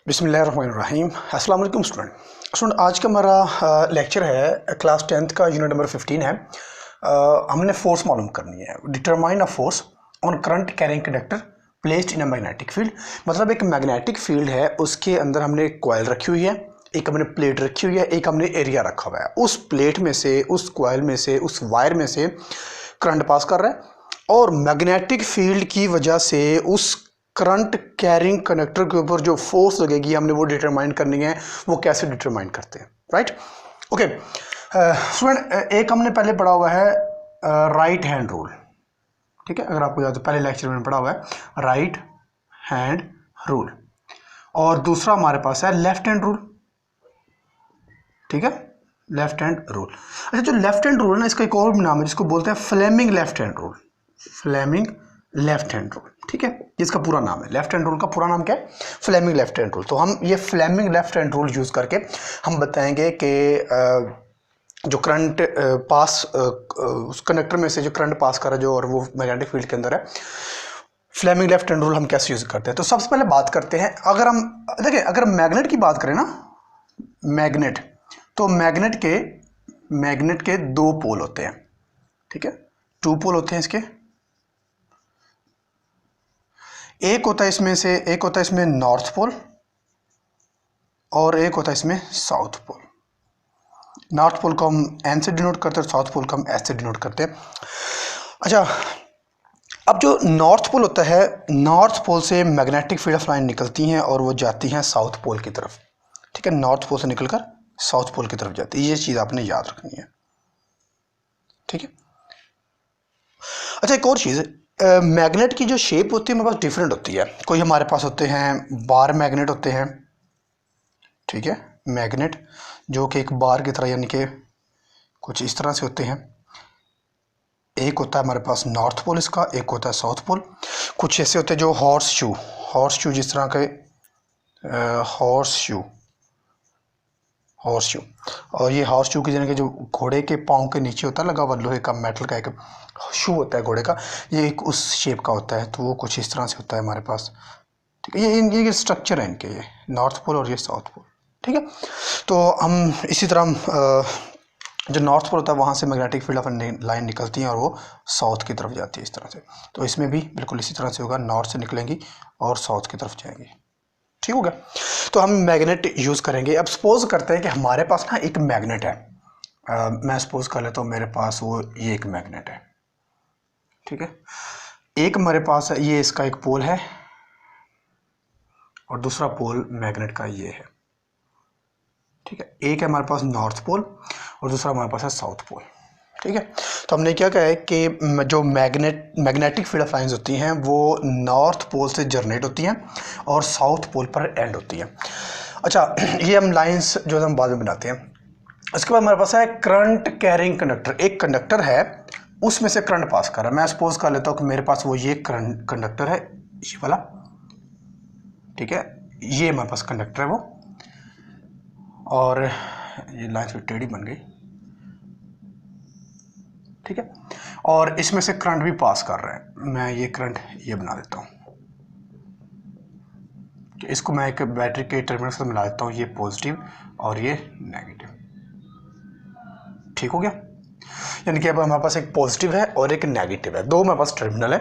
बिस्मिल्लाहिर्रहमानिर्रहीम। अस्सलाम वालेकुम स्टूडेंट। आज का हमारा लेक्चर है क्लास 10th का यूनिट नंबर 15 है। हमने फोर्स मालूम करनी है। Determine a force on current carrying conductor placed in a magnetic field. मतलब एक मैग्नेटिक फील्ड है, उसके अंदर हमने एक कॉइल रखी हुई है, एक हमने प्लेट रखी हुई है, एक हमने एरिया रखा हुआ है। उस प्लेट में से, उस कॉइल में से, उस वायर में से करंट पास कर रहा है और मैग्नेटिक फील्ड की वजह से उस करंट कैरिंग कंडक्टर के ऊपर जो फोर्स लगेगी हमने वो डिटरमाइन करनी है। वो कैसे डिटरमाइन करते हैं, राइट? ओके स्टूडेंट, एक हमने पहले पढ़ा हुआ है राइट हैंड रूल, ठीक है? अगर आपको याद हो पहले लेक्चर में पढ़ा हुआ है राइट हैंड रूल, और दूसरा हमारे पास है लेफ्ट हैंड रूल, ठीक है? Left hand rule. अच्छा, जो लेफ्ट हैंड रूल है ना, इसका एक और भी नाम है जिसको बोलते हैं Fleming left hand rule. Fleming left hand rule, ठीक है? जिसका पूरा नाम है, लेफ्ट हैंड रूल का पूरा नाम क्या है? Fleming left hand rule. तो हम ये Fleming left hand rule use करके हम बताएंगे कि जो करंट पास उस कंडक्टर में से जो करंट पास कर रहा है जो, और वो मैग्नेटिक फील्ड के अंदर है, फ्लेमिंग लेफ्ट हैंड रूल हम कैसे यूज करते हैं। तो सबसे पहले बात करते हैं, अगर हम देखिए, अगर मैग्नेट की बात करें ना, मैग्नेट, तो मैग्नेट के दो पोल होते हैं, ठीक है? टू पोल होते हैं इसके। एक होता है इसमें नॉर्थ पोल और एक होता है इसमें साउथ पोल। नॉर्थ पोल को हम एन से डिनोट करते हैं, साउथ पोल को हम एस से डिनोट करते हैं। अच्छा, अब जो नॉर्थ पोल होता है, नॉर्थ पोल से मैग्नेटिक फील्ड ऑफ लाइन निकलती हैं और वो जाती हैं साउथ पोल की तरफ, ठीक है? नॉर्थ पोल से निकलकर साउथ पोल की तरफ जाती है। ये चीज़ आपने याद रखनी है, ठीक है? अच्छा, एक और चीज़, मैग्नेट की जो शेप होती है हमारे पास डिफरेंट होती है। कोई हमारे पास होते हैं बार मैग्नेट होते हैं, ठीक है? मैग्नेट जो कि एक बार की तरह, यानी कि कुछ इस तरह से होते हैं। एक होता है हमारे पास नॉर्थ पोल इसका, एक होता है साउथ पोल। कुछ ऐसे होते हैं जो हॉर्स शू जिस तरह के हॉर्स शू, और ये हॉर्स शू की जगह जो घोड़े के पाँव के नीचे होता है लगा हुआ लोहे का, मेटल का एक शू होता है घोड़े का, ये एक उस शेप का होता है। तो वो कुछ इस तरह से होता है हमारे पास, ठीक है? ये स्ट्रक्चर है इनके, ये नॉर्थ पोल और ये साउथ पोल, ठीक है? तो हम इसी तरह जो नॉर्थ पोल होता है वहाँ से मैग्नेटिक फील्ड ऑफ लाइन निकलती है और वो साउथ की तरफ जाती है इस तरह से। तो इसमें भी बिल्कुल इसी तरह से होगा, नॉर्थ से निकलेंगी और साउथ की तरफ जाएंगी, ठीक हो गया? तो हम मैग्नेट यूज़ करेंगे। अब सपोज करते हैं कि हमारे पास ना एक मैग्नेट है। मैं सपोज कर लेता हूँ मेरे पास वो ये एक मैग्नेट है, ठीक है? एक हमारे पास है, ये इसका एक पोल है और दूसरा पोल मैग्नेट का ये है, ठीक है? एक है हमारे पास नॉर्थ पोल और दूसरा हमारे पास है साउथ पोल, ठीक है? तो हमने क्या कहा है कि जो मैग्नेटिक फील्ड ऑफ लाइंस होती हैं वो नॉर्थ पोल से जनरेट होती हैं और साउथ पोल पर एंड होती हैं। अच्छा, ये हम लाइंस जो हम बाद में बनाते हैं। इसके बाद हमारे पास है करंट कैरिंग कंडक्टर। एक कंडक्टर है, उसमें से करंट पास कर रहा है। मैं सपोज कर लेता हूँ कि मेरे पास वो ये करंट कंडक्टर है, ये वाला, ठीक है? ये हमारे पास कंडक्टर है वो, और ये लाइन फिर टेढ़ी बन गई, ठीक है? और इसमें से करंट भी पास कर रहा है। मैं ये करंट ये बना देता हूँ, इसको मैं एक बैटरी के टर्मिनल से मिला देता हूँ, ये पॉजिटिव और ये नेगेटिव, ठीक हो गया? यानी कि अब हमारे पास एक पॉजिटिव है और एक नेगेटिव है, दो हमारे पास टर्मिनल है।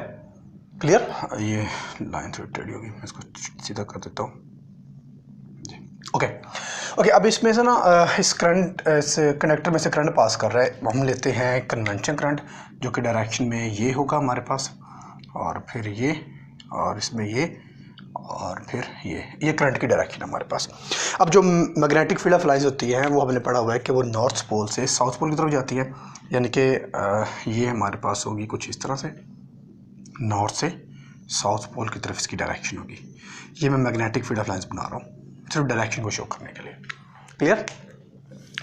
क्लियर? ये लाइन थोड़ी टेढ़ी होगी, मैं इसको सीधा कर देता हूँ। ओके, अब इसमें से ना इस कंडक्टर में से करंट पास कर रहा है। हम लेते हैं कन्वेंशन करंट, जो कि डायरेक्शन में ये होगा हमारे पास, और फिर ये, और इसमें ये, और फिर ये करंट की डायरेक्शन है हमारे पास। अब जो मैग्नेटिक फील्ड ऑफ लाइंस होती हैं वो हमने पढ़ा हुआ है कि वो नॉर्थ पोल से साउथ पोल की तरफ जाती है, यानी कि ये हमारे पास होगी कुछ इस तरह से, नॉर्थ से साउथ पोल की तरफ इसकी डायरेक्शन होगी। ये मैं मैग्नेटिक फील्ड ऑफ लाइंस बना रहा हूँ सिर्फ डायरेक्शन को शो करने के लिए। क्लियर?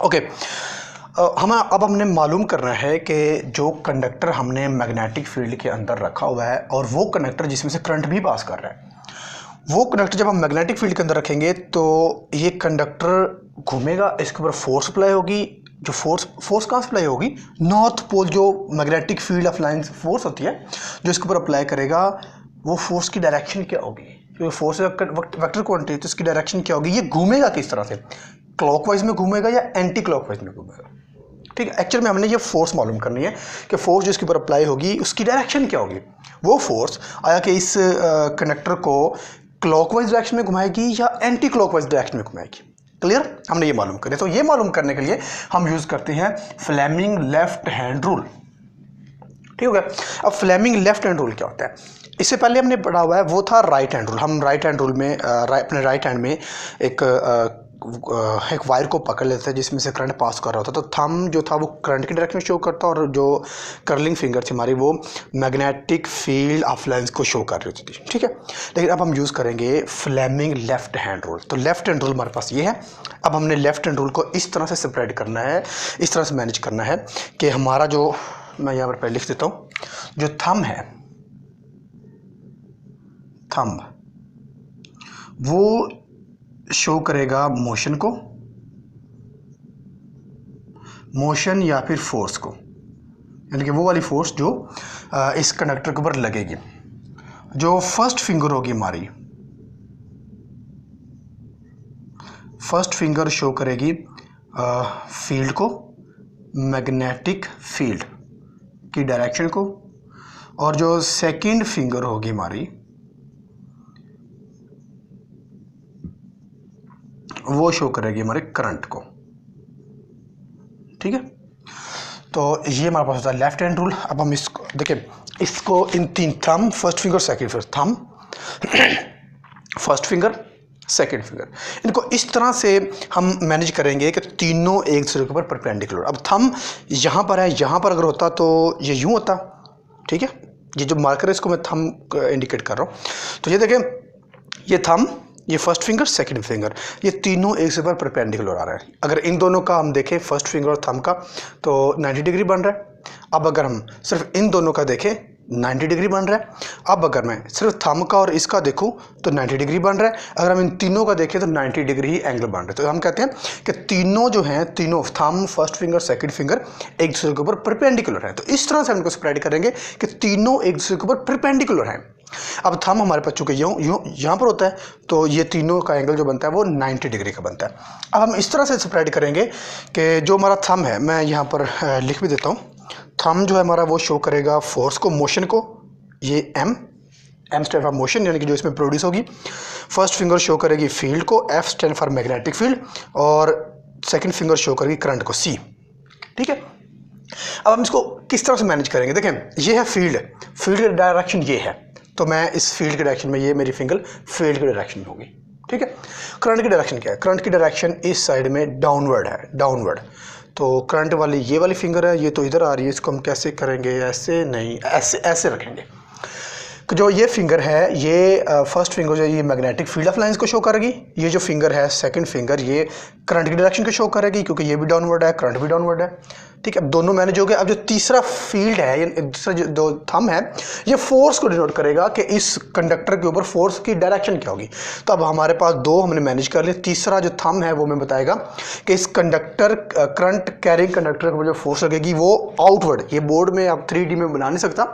ओके, अब हमने मालूम करना है कि जो कंडक्टर हमने मैग्नेटिक फील्ड के अंदर रखा हुआ है और वो कंडक्टर जिसमें से करंट भी पास कर रहा है, वो कंडक्टर जब हम मैग्नेटिक फील्ड के अंदर रखेंगे तो ये कंडक्टर घूमेगा, इसके ऊपर फोर्स अप्लाई होगी। जो फोर्स कहाँ से अप्लाई होगी? नॉर्थ पोल, जो magnetic field of lines force होती है जो इसके ऊपर अप्लाई करेगा, वो फोर्स की डायरेक्शन क्या होगी? क्योंकि फोर्स वेक्टर क्वांटिटी, तो इसकी डायरेक्शन क्या होगी, ये घूमेगा किस तरह से, क्लॉकवाइज में घूमेगा या एंटी क्लॉकवाइज में घूमेगा। ठीक है, एक्चुअल में हमने ये फोर्स मालूम करनी है कि फोर्स जो इसके ऊपर अप्लाई होगी उसकी डायरेक्शन क्या होगी। वो फोर्स आया कि इस कंडक्टर को क्लॉकवाइज डायरेक्शन में घुमाएगी या एंटी क्लॉकवाइज डायरेक्शन में घुमाएगी। क्लियर, हमने ये मालूम करना है। तो ये मालूम करने के लिए हम यूज़ करते हैं फ्लेमिंग लेफ्ट हैंड रूल। ठीक हो गया। अब फ्लेमिंग लेफ्ट हैंड रूल क्या होता है, इससे पहले हमने पढ़ा हुआ है वो था राइट हैंड रूल। हम राइट हैंड रूल में अपने राइट हैंड में एक वायर को पकड़ लेते हैं जिसमें से करंट पास कर रहा होता, तो थंब जो था वो करंट की डायरेक्शन में शो करता और जो कर्लिंग फिंगर थी हमारी वो मैग्नेटिक फील्ड ऑफ लेंस को शो कर रही होती थी। ठीक है, लेकिन अब हम यूज़ करेंगे फ्लेमिंग लेफ्ट हैंड रूल। तो लेफ्ट हैंड रूल हमारे पास ये है। अब हमने लेफ्ट हैंड रूल को इस तरह से सेपरेट करना है, इस तरह से मैनेज करना है कि हमारा जो, मैं यहाँ पर पहले लिख देता हूँ, जो थंब है, थंब वो शो करेगा मोशन को, मोशन या फिर फोर्स को, यानी कि वो वाली फोर्स जो इस कंडक्टर के ऊपर लगेगी। जो फर्स्ट फिंगर होगी हमारी, फर्स्ट फिंगर शो करेगी फील्ड को, मैग्नेटिक फील्ड की डायरेक्शन को, और जो सेकंड फिंगर होगी हमारी वो शो करेगी हमारे करंट को। ठीक है, तो ये हमारे पास होता है लेफ्ट हैंड रूल। अब हम इसको देखिए, इसको इन तीन, thumb, first finger, second finger, thumb, first finger, second finger, इनको इस तरह से हम मैनेज करेंगे कि तीनों एक दूसरे के ऊपर परपेंडिकुलर। अब थंब यहाँ पर है, यहाँ पर अगर होता तो ये यूँ होता। ठीक है, ये जो मार्कर है इसको मैं थंब इंडिकेट कर रहा हूँ। तो ये देखें, ये थंब, ये फर्स्ट फिंगर, सेकंड फिंगर, ये तीनों एक दूसरे पर परपेंडिकुलर आ रहा है। अगर इन दोनों का हम देखें, फर्स्ट फिंगर और थंब का, तो 90 डिग्री बन रहा है। अब अगर हम सिर्फ इन दोनों का देखें, 90 डिग्री बन रहा है। अब अगर मैं सिर्फ थंब का और इसका देखूं तो 90 डिग्री बन रहा है। अगर हम इन तीनों का देखें तो 90 डिग्री ही एंगल बन रहा है। तो हम कहते हैं कि तीनों जो हैं, तीनों thumb, first finger, second finger एक दूसरे के ऊपर परपेंडिकुलर है। तो इस तरह से हम इनको स्प्रेड करेंगे कि तीनों एक दूसरे के ऊपर परपेंडिकुलर हैं। अब थंब हमारे पास चूंकि यहाँ पर होता है, तो ये तीनों का एंगल जो बनता है वो 90 डिग्री का बनता है। अब हम इस तरह से स्प्रेड करेंगे कि जो हमारा थंब है, मैं यहाँ पर लिख भी देता हूँ। थंब जो है हमारा वो शो करेगा फोर्स को, मोशन को, ये एम स्टैंड फॉर मोशन, यानी कि जो इसमें प्रोड्यूस होगी। फर्स्ट फिंगर शो करेगी फील्ड को, F stand for magnetic field, और सेकंड फिंगर शो करेगी करंट को, सी। ठीक है, अब हम इसको किस तरह से मैनेज करेंगे, देखें ये है फील्ड, फील्ड की डायरेक्शन ये है, तो मैं इस फील्ड की डायरेक्शन में, ये मेरी फिंगर फील्ड की डायरेक्शन में होगी। ठीक है, करंट की डायरेक्शन क्या है, करंट की डायरेक्शन इस साइड में डाउनवर्ड है, डाउनवर्ड। तो करंट वाली ये वाली फिंगर है, ये तो इधर आ रही है, इसको हम कैसे करेंगे, ऐसे नहीं, ऐसे ऐसे रखेंगे। जो ये फिंगर है, ये फर्स्ट फिंगर जो ये मैग्नेटिक फील्ड ऑफ लाइंस को शो करेगी। ये जो फिंगर है सेकंड फिंगर, ये करंट की डायरेक्शन को शो करेगी, क्योंकि ये भी डाउनवर्ड है, करंट भी डाउनवर्ड है। ठीक है, अब दोनों मैनेज हो गए। अब जो तीसरा फील्ड है, ये दूसरा जो थंब है, ये फोर्स को डिनोट करेगा कि इस कंडक्टर के ऊपर फोर्स की डायरेक्शन क्या होगी। तो अब हमारे पास दो हमने मैनेज कर लिए। तीसरा जो थंब है वो हमें बताएगा कि इस कंडक्टर, करंट कैरिंग कंडक्टर के ऊपर जो फोर्स लगेगी वो आउटवर्ड, ये बोर्ड में आप 3D में बना नहीं सकता,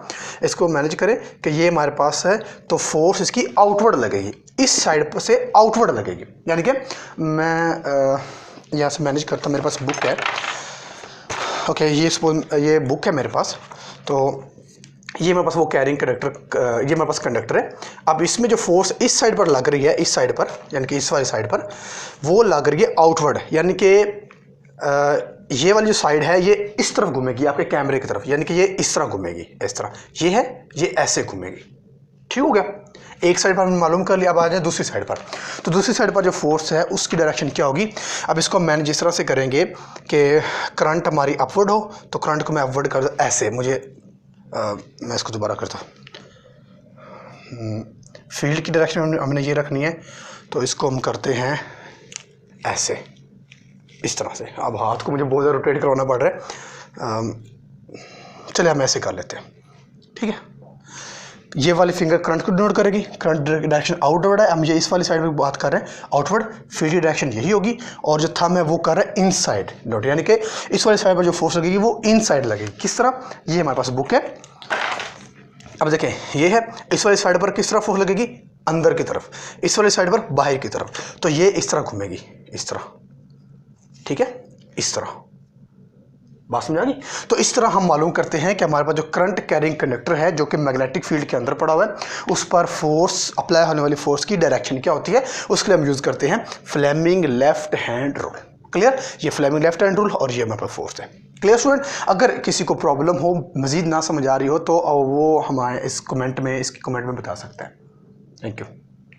इसको मैनेज करें कि ये हमारे पास है, तो फोर्स इसकी आउटवर्ड लगेगी, इस साइड पर से आउटवर्ड लगेगी। यानी कि मैं यहाँ से मैनेज करता हूँ, मेरे पास बुक है, ओके, ये बुक है मेरे पास, तो ये मेरे पास वो कैरिंग कंडक्टर, ये मेरे पास कंडक्टर है। अब इसमें जो फोर्स इस साइड पर लग रही है, इस साइड पर, यानी कि इस वाली साइड पर, वो लग रही है आउटवर्ड, यानी कि ये वाली जो साइड है ये इस तरफ घूमेगी आपके कैमरे की तरफ, यानी कि ये इस तरह घूमेगी, इस तरह ये है, ये ऐसे घूमेगी। ठीक हो गया, एक साइड पर हमने मालूम कर लिया। अब आ जाए दूसरी साइड पर, तो दूसरी साइड पर जो फोर्स है उसकी डायरेक्शन क्या होगी। अब इसको मैंने जिस तरह से करेंगे कि करंट हमारी अपवर्ड हो, तो करंट को मैं अपवर्ड कर दूँ ऐसे, मुझे मैं इसको दोबारा करता हूँ। फील्ड की डायरेक्शन हमने ये रखनी है, तो इसको हम करते हैं ऐसे, इस तरह से। अब हाथ को मुझे बहुत ज़्यादा रोटेट करवाना पड़ रहा है, चलिए हम ऐसे कर लेते हैं। ठीक है, ये वाली फिंगर करंट को डिनोट करेगी, करंट डायरेक्शन आउटवर्ड है। हम ये इस वाली साइड में बात कर रहे हैं, आउटवर्ड, फील्ड की डायरेक्शन यही होगी, और जो थंब है वो कर रहा है इनसाइड डॉट, यानी कि इस वाली साइड पर जो फोर्स लगेगी वो इनसाइड लगेगी। किस तरह, ये हमारे पास बुक है। अब देखें, ये है, इस वाली साइड पर किस तरह फोर्स लगेगी, अंदर की तरफ, इस वाली साइड पर बाहर की तरफ, तो ये इस तरह घूमेगी, इस तरह, ठीक है, इस तरह। बात समझ आ गई? तो इस तरह हम मालूम करते हैं कि हमारे पास जो करंट कैरिंग कंडक्टर है जो कि मैग्नेटिक फील्ड के अंदर पड़ा हुआ है, उस पर फोर्स अप्लाई होने वाली फोर्स की डायरेक्शन क्या होती है, उसके लिए हम यूज करते हैं Fleming left hand rule. Clear? ये फ्लेमिंग लेफ्ट हैंड रूल और ये हमारे पास फोर्स है। Clear student? अगर किसी को प्रॉब्लम हो, मजीद ना समझ आ रही हो, तो वो हमारे इस कमेंट में, इसकी कमेंट में बता सकता है। Thank you.